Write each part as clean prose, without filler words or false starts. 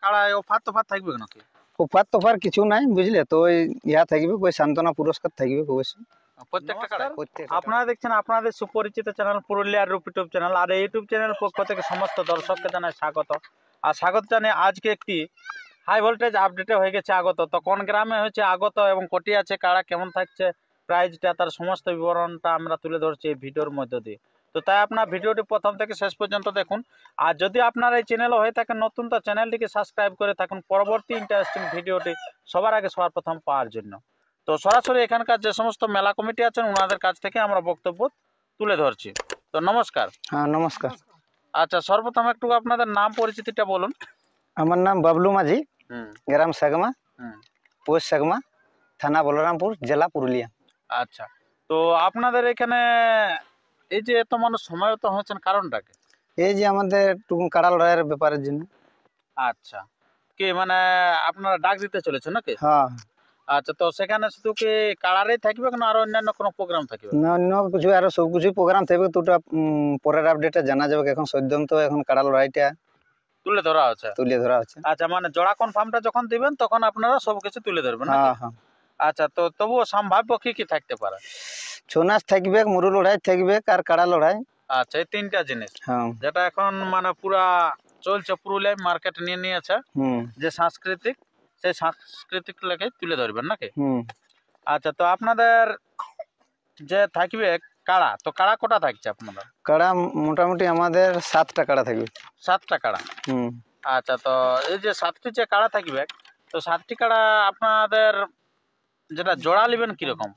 কাড়ায় offer তোফার থাকবে নাকি? Offer তোফার কিছু নাই বুঝলে, তো ওই ইয়া থাকবে, ওই সান্ত্বনা পুরস্কার থাকবে অবশ্যই প্রত্যেকটা কাড়ায়। প্রত্যেকটা। আপনারা দেখছেন আপনাদের সুপরিচিত চ্যানেল পুরুলিয়ার রূপ ইউটিউব চ্যানেল, আর এই ইউটিউব চ্যানেল পক্ষ থেকে সমস্ত দর্শককে জানাই স্বাগত। আর স্বাগত জানিয়ে আজকে একটি হাই ভোল্টেজ আপডেটে হয়ে গেছে আগত। তো কোন গ্রামে হয়েছে আগত এবং কোটি আছে কাড়া কেমন থাকছে প্রাইজটা, তার সমস্ত বিবরণটা আমরা তুলে ধরছি এই ভিডিওর মধ্য দিয়ে। তো তাই আপনার ভিডিওটি প্রথম থেকে শেষ পর্যন্ত দেখুন। আর যদি আপনার এই চ্যানেল হয়ে থাকে নতুন, তো চ্যানেলটিকে সাবস্ক্রাইব করে থাকুন পরবর্তী ইন্টারেস্টিং ভিডিওটি সবার আগে সবার প্রথম পাওয়ার জন্য। তো সরাসরি এখানকার যে সমস্ত মেলা কমিটি আছেন ওনাদের কাছ থেকে আমরা বক্তব্য তুলে ধরছি। তো নমস্কার। হ্যাঁ নমস্কার। আচ্ছা, সর্বপ্রথম একটু আপনাদের নাম পরিচিতিটা বলুন। আমার নাম বাবলু মাঝি, গ্রাম সাগমা, হুম। পোস্ট সাগমা, থানা বলরামপুর, জেলা পুরুলিয়া। আচ্ছা, তো আপনাদের এখানে এই যে এত মানুষ সমাবেত হয়েছেন কারণটাকে? এই যে আমাদের টুকুন কাড়া লড়াইয়ের ব্যাপারের জন্য। আচ্ছা, কি মানে আপনারা ডাক দিতে চলেছেন নাকি? হ্যাঁ। আচ্ছা, তো সেখানে শুধু কি কাড়ারেই থাকবে না আর অন্যান্য কোনো প্রোগ্রাম থাকবে? না, অন্য কিছু আরো সব কিছু প্রোগ্রাম থাকবে, তো ওটা পরের আপডেটে জানা যাবে। এখন সদ্যম তো এখন কাড়া লড়াইটা তুলে ধরা হচ্ছে। তুলে ধরা হচ্ছে। আচ্ছা, মানে জোড়া কনফার্মটা যখন দিবেন তখন আপনারা সবকিছু তুলে ধরবেন নাকি? হ্যাঁ হ্যাঁ। আচ্ছা, তো তবুও সম্ভাব্য কি কি থাকতে পারে? ছৌ নাচ থাকবে, মুরু লড়াই থাকবে, আর কাড়া লড়াই। আচ্ছা, এই তিনটা জিনিস হ্যাঁ। যেটা এখন মানে পুরা চলছে পুরুলিয়ায় মার্কেট নিয়ে নিয়েছে, যে সাংস্কৃতিক, সেই সাংস্কৃতিক লেগে তুলে ধরবেন নাকি? আচ্ছা, তো আপনাদের যে থাকবে কাড়া, তো কাড়া কটা থাকছে আপনাদের? কাড়া মোটামুটি আমাদের 7টা কাড়া থাকবে। 7টা কাড়া। আচ্ছা, তো এই যে 7টি যে কাড়া থাকবে, তো 7টি কাড়া আপনাদের যেটা জোড়া নেবেন কিরকম?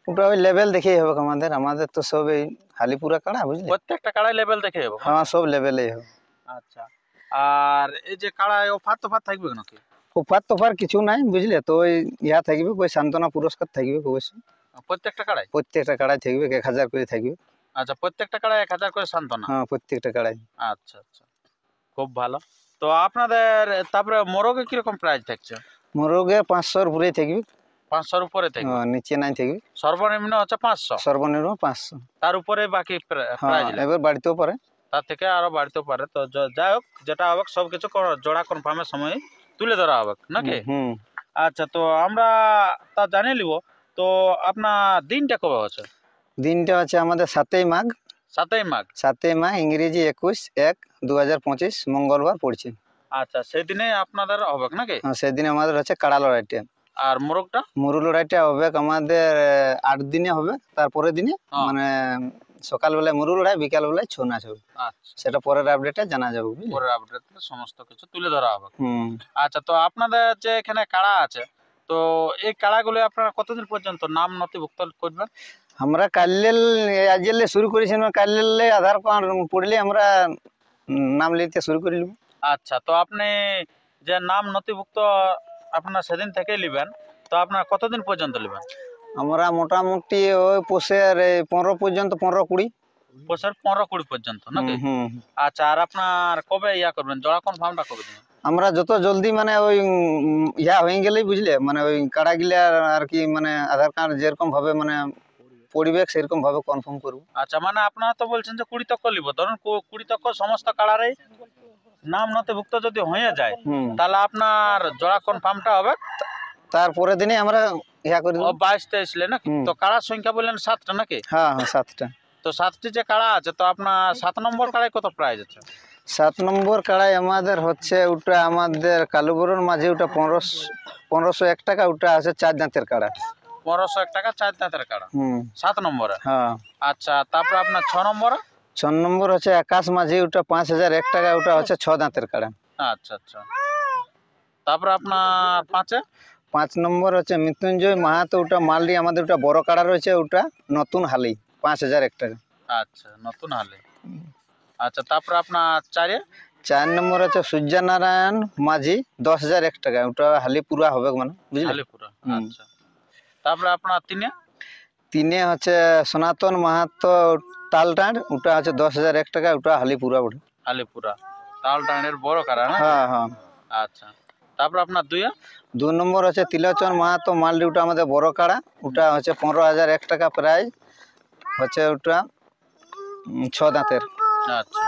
ওটা ওই লেভেল দেখেই হবে আমাদের। আমাদের তো সব এই হালিপুরা কাড়া বুঝলি, প্রত্যেকটা কাড়াই লেভেল দেখে হবে? হ্যাঁ, সব লেভেলেই হবে। আচ্ছা, আর এই যে কাড়ায় অফার তোফার থাকবে নাকি? অফার তোফার কিছু নাই বুঝলে, তো ওই ইয়া থাকবে, ওই সান্ত্বনা পুরস্কার থাকবে অবশ্যই প্রত্যেকটা কাড়াই? প্রত্যেকটা কাড়াই থাকবে 1000 করে থাকবে। আচ্ছা, প্রত্যেকটা কাড়াই 1000 করে সান্ত্বনা? হ্যাঁ, প্রত্যেকটা কাড়াই। আচ্ছা আচ্ছা, খুব ভালো। তো আপনাদের তারপরে মোরগে কিরকম প্রাইস থাকছে? মোরগে 500-র উপরেই থাকবে। 500-র উপরে থাকবে? নিচে নাই থাকবে। সর্বনিম্ন হচ্ছে 500? সর্বনিম্ন 500। তার উপরে বাকি প্রাইস? এবার বাড়িতেও পারে, তার থেকে আরো বাড়তেও পারে। তো যাই হোক, যেটা হবে সবকিছু জোড়া কনফার্মের সময় তুলে ধরা হবে নাকি? আচ্ছা, তো আমরা তা জানিয়ে নিব। তো আপনার দিনটা কবে হচ্ছে? দিনটা আছে আমাদের 7ই মাঘ। 7ই মাঘ? 7ই মাঘ, ইংরেজি 21/1/2025 মঙ্গলবার পড়ছে। আচ্ছা, সেদিনে আপনাদের হবে নাকি? হ্যাঁ, সেদিন আমাদের হচ্ছে কাড়া লড়াইটা। আর মোরগটা? মুরু লড়াইটা হবে আমাদের 8 দিনে হবে। তারপরের দিনে মানে সকালবেলায় মুরু লড়াই, বিকাল বেলায় ছৌ নাচ হবে। আচ্ছা, সেটা পরের আপডেটে জানা যাবে। পরের আপডেটে সমস্ত কিছু তুলে ধরা হবে। আচ্ছা, তো আপনাদের যে এখানে কাড়া আছে, তো এই কাড়াগুলো আপনারা কতদিন পর্যন্ত নাম নথিভুক্ত করবেন? আমরা আজকে শুরু করেছি, কাললে আধার কার্ড পড়লে আমরা নাম লিখতে শুরু করে নেব। আচ্ছা, তো আপনি যে নাম নথিভুক্ত আপনারা সেদিন থেকে নেবেন, তো আপনারা কতদিন পর্যন্ত নেবেন? আমরা মোটামুটি ওই পৌষের 15 পর্যন্ত, 15-20। পৌষের 15-20 পর্যন্ত নাকি? আচ্ছা, আর আপনার কবে ইয়া করবেন, জোড়া কনফার্মটা কবে দেবেন? আমরা যত জলদি মানে ওই ইয়া হয়ে গেলেই বুঝলে, মানে ওই কাড়া গিলা আর কি, মানে আধার কার্ড যেরকম ভাবে মানে পরিবেশ সেরকম ভাবে কনফার্ম করবো। আচ্ছা, মানে আপনারা তো বলছেন যে 20 তক্ক নিব, ধরুন 20 তক্ক সমস্ত কাড়ারে নাম নথিভুক্ত যদি হয়ে যায়, তাহলে আপনার জোড়া কনফার্মটা হবে তারপরে দিনে আমরা ইয়া করি 22-23 নাকি? তো কাড়ার সংখ্যা বললেন 7টা নাকি? হ্যাঁ হ্যাঁ, 7টা। তো 7টি যে কাড়া আছে, তো আপনার 7 নম্বর কাড়ায় কত প্রাইস আছে? 7 নম্বর কাড়াই আমাদের হচ্ছে ওটা আমাদের কালুবরণ মাঝে, ওটা 1501 টাকা। ওটা আছে 4 দাঁতের কাড়া। 1501 টাকা 4 দাঁতের কাড়া 7 নম্বরে? হ্যাঁ। আচ্ছা, তারপর আপনার 6 নম্বরে? 6 নম্বর হচ্ছে আকাশ মাঝি, ওটা 5001 টাকা। ওটা হচ্ছে 6 দাঁতের কাড়া। আচ্ছা আচ্ছা, তারপর আপনার 5 নম্বর হচ্ছে মৃত্যুঞ্জয় মাহাতো, ওটা মালডি আমাদের। ওটা বড় কাড়া রয়েছে, ওটা নতুন হালি 5001 টাকা। আচ্ছা, নতুন হালি। আচ্ছা, তারপর আপনার 4 নম্বর হচ্ছে সূর্যনারায়ণ মাঝি, 10,001 টাকা। ওটা হালি পুরা হবে মানে বুঝলি, হালিপুরা। আচ্ছা, তারপরে আপনার 3 হচ্ছে সনাতন মাহাতো তালটাঁড়, ওটা হচ্ছে 10,001 টাকা। ওটা হালিপুরা বটে। হালিপুরা তালটাঁড়ের বড় কাড়া না? হ্যাঁ হ্যাঁ। আচ্ছা, তারপর আপনার 2 নম্বর হচ্ছে তিলোচন মাহাতো মালডি, ওটা আমাদের বড় কাড়া। ওটা হচ্ছে 15,001 টাকা প্রাইস হচ্ছে। ওটা 6 দাঁতের। আচ্ছা,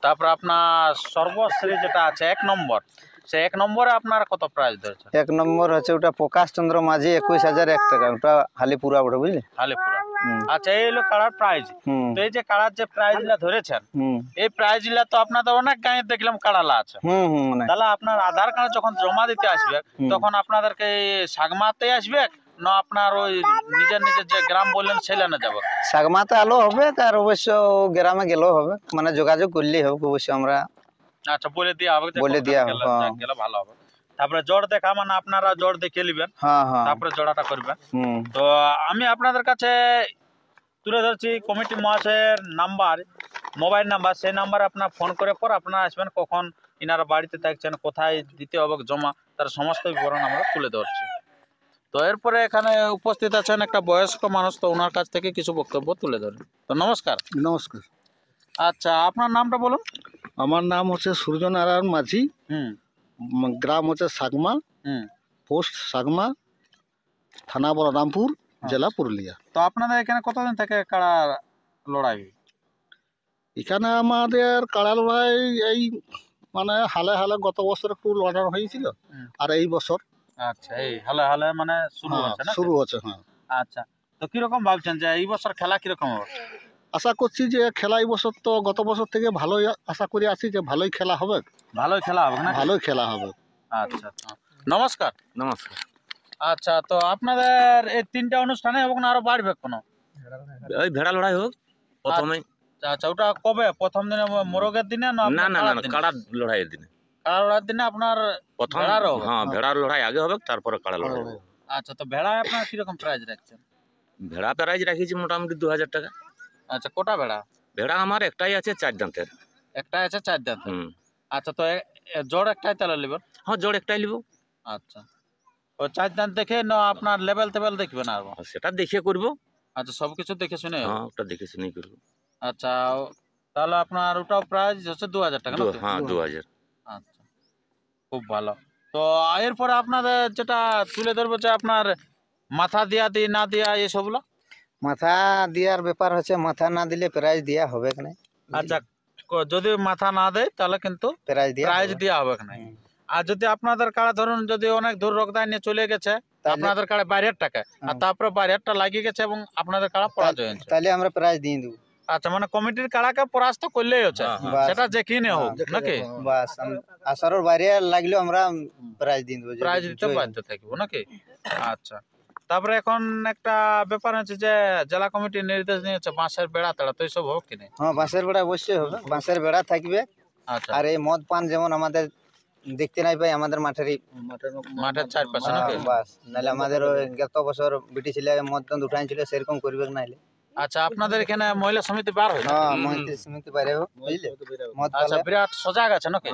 তারপর আপনার সর্বশ্রী যেটা আছে 1 নম্বর, সে 1 নম্বরে আপনারা কত প্রাইজ ধরেছেন? 1 নম্বর হচ্ছে ওটা প্রকাশ চন্দ্র মাঝি 21,001 টাকা, ওটা হালিপুরা ওটা বুঝলি। হালিপুরা। আচ্ছা, এই হলো কাড়ার প্রাইজ। হুম তো এই যে কাড়ার যে প্রাইজগুলা ধরেছেন, হুম এই প্রাইজগুলা তো আপনাদের অনেক গাঁয়ে দেখলাম কাড়ালা আছে। মানে তাহলে আপনার আধার কার্ড যখন জমা দিতে আসবে তখন আপনাদেরকে এই সাগমাতে আসবে না আপনার ওই নিজের নিজের যে গ্রাম বললেন সেখানে যাবে? সাগমাতে আলো হবে, আর অবশ্য গ্রামে গেলেও হবে, মানে যোগাযোগ করলেই হবে অবশ্য। আমরা আচ্ছা, বলে দেওয়া হবে যে বলে কোনখানে দেওয়া গেলে হবে, গেলে ভালো হবে। তারপরে জোর দেখা মানে আপনারা জোর দেখে নেবেন, হ্যাঁ হ্যাঁ তারপরে জোড়াটা করবেন। হুম তো আমি আপনাদের কাছে তুলে ধরছি কমিটি মহাশয়ের নাম্বার, মোবাইল নাম্বার। সেই নাম্বারে আপনার ফোন করে পর আপনারা আসবেন, কখন ইনারা বাড়িতে থাকছেন, কোথায় দিতে হবে জমা, তার সমস্ত বিবরণ আমরা তুলে ধরছি। তো এরপরে এখানে উপস্থিত আছেন একটা বয়স্ক মানুষ, তো ওনার কাছ থেকে কিছু বক্তব্য তুলে ধরেন। তো নমস্কার। নমস্কার। আচ্ছা, আপনার নামটা বলুন। আমার নাম হচ্ছে সূর্যনারায়ণ মাঝি, হুম গ্রাম হচ্ছে সাগমা, হুম পোস্ট সাগমা, থানা বলরামপুর, জেলা পুরুলিয়া। তো আপনাদের এখানে কতদিন থেকে কাড়া লড়াই? এখানে আমাদের কাড়া লড়াই এই মানে হালে হালে গত বছর একটু লড়াই হয়েছিল, আর এই বছর আচ্ছা, এই হালে হালে মানে শুরু হচ্ছে না? শুরু হচ্ছে। হ্যাঁ, আচ্ছা, তো কিরকম ভাবছেন যে এই বছর খেলা কিরকম হবে? আশা করছি যে খেলা এই বছর তো গত বছর থেকে ভালোই আশা করি আছি যে ভালোই খেলা হবে। ভালোই খেলা হবে না? ভালোই খেলা হবে। আচ্ছা, নমস্কার। নমস্কার। আচ্ছা, তো আপনাদের এই 3টা অনুষ্ঠানে এবং না আরো বাড়বে কোনো? ওই ভেড়া লড়াই হোক প্রথমে। আচ্ছা, ওটা কবে? প্রথম দিনে মোরগের দিনে না না আপনার না না কাড়ার না, দিনে? কাড়া লড়াইয়ের দিনে। কাড়া লড়াইয়ের দিনে আপনার প্রথম ভেড়ারও হবে? হ্যাঁ, ভেড়ার লড়াই আগে হবে, তারপরে কাড়া লড়াই হবে। আচ্ছা, তো ভেড়ায় আপনার কিরকম প্রাইজ রাখছেন? ভেড়া প্রাইজ রাখিছি মোটামুটি 2000 টাকা। আচ্ছা, কোটা ভেড়া? ভেড়া আমার একটাই আছে 4 দাঁতের। একটা আছে 4 দাঁত। হুম, আচ্ছা, তো জোড় একটাই তাহলে নেবেন? হ্যাঁ জোড় একটাই নিব। আচ্ছা, ও 4 দাঁত দেখে না আপনার লেভেল টেবেল দেখবেন আর? সেটা দেখে করব। আচ্ছা, সবকিছু দেখে শুনে হবে? হ্যাঁ, ওটা দেখে শুনেই করব। আচ্ছা, তাহলে আপনার ওটাও প্রাইস হচ্ছে 2000 টাকা নাকি? হ্যাঁ 2000। আচ্ছা, খুব ভালো। তো এরপরে আপনাদের যেটা তুলে ধরবো যে আপনার মাথা দিয়া দি না দিয়া এইসবগুলো। মাথা দেওয়ার ব্যাপার হচ্ছে, মাথা না দিলে প্রাইজ দেওয়া হবে না। আচ্ছা, যদি মাথা না দেয় তাহলে কিন্তু প্রাইজ প্রাইজ দেওয়া হবে না। আর যদি আপনাদের কাড়া ধরুন যদি অনেক দূর রোগদায় নিয়ে চলে গেছে, আপনাদের কাড়া 12,000 টাকা, আর তারপরে 12,000 লাগিয়ে গেছে এবং আপনাদের কাড়া পরাজয় হয়েছে, তাহলে আমরা প্রাইজ দিয়ে দেবো। আচ্ছা, মানে কমিটির কাড়াকে পরাস্ত করলেই হচ্ছে, বাস। সেটা যে কিনে হোক নাকি? বাস, আসারোর বাইরে লাগলেও আমরা প্রাইজ দিয়ে দেবো, প্রাইজ দিতে বাধ্য থাকবো নাকি? আচ্ছা, তারপরে এখন একটা ব্যাপার হচ্ছে যে জেলা কমিটির নির্দেশ নিয়েছে বাঁশের বেড়া তেড়া, তো এইসব হোক কিনা? হ্যাঁ, বাঁশের বেড়া অবশ্যই হবে, বাঁশের বেড়া থাকবে। আচ্ছা, আর এই মদ পান যেমন আমাদের দেখতে নাই পাই আমাদের মাঠেরই মাঠের চারপাশে নাকি? বাস, নাহলে আমাদের ওই গত বছর বিটি ছেলে মদ টান উঠাইছিল, সেরকম করবে নাইলে। আচ্ছা, আপনাদের এখানে মহিলা সমিতি বার হয়? হ্যাঁ, মহিলা সমিতি বাইরে হোক, বুঝলে, মদ আচ্ছা, পালে। বিরাট সজাগ আছে নাকি?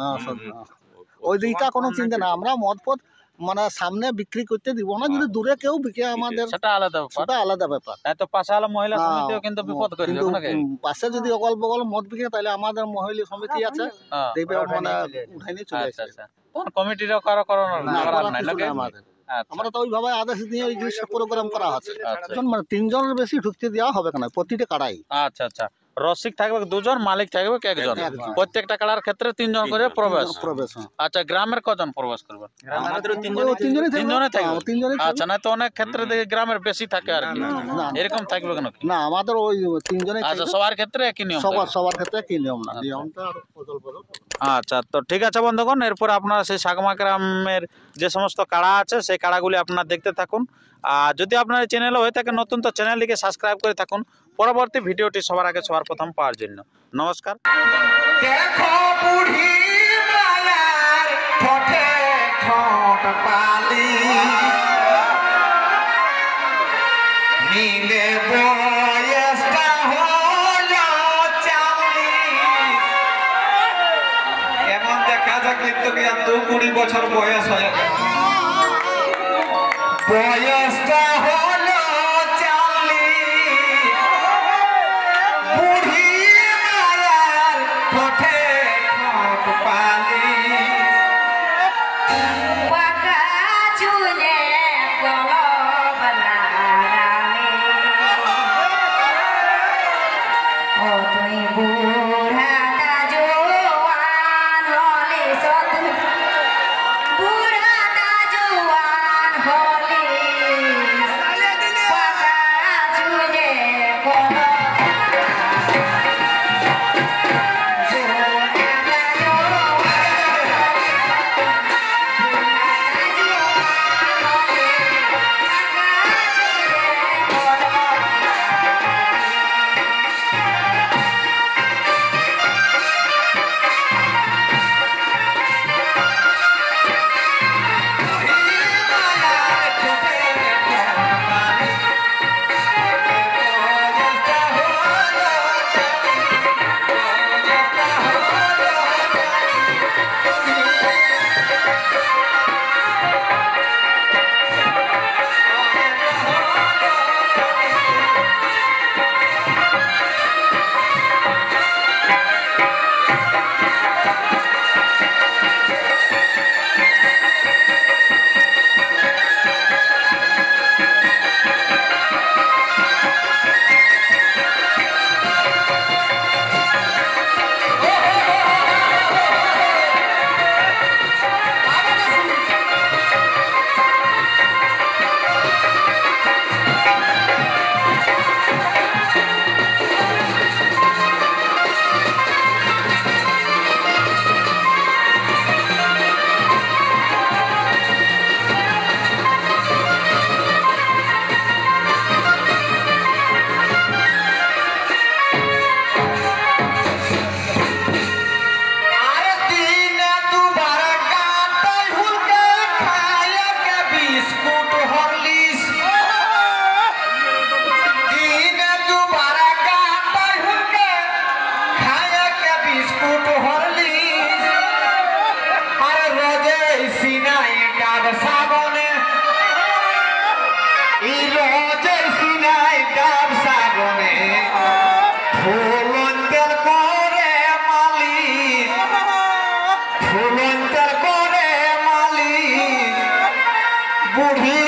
ওই দিকটা কোনো চিন্তা না, আমরা মদ পথ মানে সামনে বিক্রি করতে দিব না, যদি দূরে কেউ বিকে আমাদের সেটা আলাদা ব্যাপার। সেটা আলাদা ব্যাপার। তাই তো পাশে হলো মহিলা না, সমিতিও কিন্তু বিপদ করে কিন্তু দেবে নাকি? পাশে যদি অগল বগল মদ বিকে তাহলে আমাদের মহিলা সমিতি আছে, হ্যাঁ। দেখবে মানে উঠাই নিয়ে চলে আচ্ছা, আসে। আচ্ছা, তখন কমিটিরও কারো করার না, করার করার নাই কিছু নাকি? নাই আমাদের। আচ্ছা, আমরা তো ওইভাবে আদেশ দিয়ে ওই জিনিসটা প্রোগ্রাম করা আছে। আচ্ছা। মানে 3 জনের বেশি ঢুকতে দেওয়া হবে না প্রতিটা কাড়াই। আচ্ছা, আচ্ছা, রসিক থাকবে 2 জন, মালিক থাকবে 1 জন, একজন। প্রত্যেকটা কাড়ার ক্ষেত্রে 3 জন করে প্রবেশ। প্রবেশ, হ্যাঁ। আচ্ছা, গ্রামের কজন প্রবেশ করবেন? আমাদেরও 3 ওই তিনজনই 3 জনে থাকবে? হ্যাঁ, 3 জনই আচ্ছা, না তো অনেক ক্ষেত্রে দেখি গ্রামের বেশি থাকে আর কি, না, এরকম থাকবে কেন? না, আমাদের ওই 3 জনই আচ্ছা, সবার ক্ষেত্রে একই নিয়ম সবার থাকবে? সবার ক্ষেত্রে কি নিয়ম না, নিয়মটা আর বদল বদল। আচ্ছা, তো ঠিক আছে বন্ধুগণ, এরপর আপনারা সেই সাগমা গ্রামের যে সমস্ত কাড়া আছে সেই কাড়াগুলি আপনারা দেখতে থাকুন। আর যদি আপনার চ্যানেলও হয়ে থাকে নতুন, তো চ্যানেলটিকে সাবস্ক্রাইব করে থাকুন পরবর্তী ভিডিওটি সবার আগে সবার প্রথম পাওয়ার জন্য। নমস্কার। দেখো বুড়ি মায়ার ঠোঁটে ঠোঁট পালি নীলে বয়সটা হলো 40। এমন দেখা যাক কিন্তু কি আর 20 বছর বয়স হয়ে গেল, বয়সটা হলো 40। বুড়ি মায়ার ঠোঁটে ঠোঁট পালি পাকা চুলে কলব লাগালে ও তুই বুড়াটা জোয়ান হলে রোজে সিনাই ডাব সাবনে ই রোজে সিনাই ডাব সাবনে ফুলন্তের করে মালিক ফুলন্তের করে মালিক বুড়ি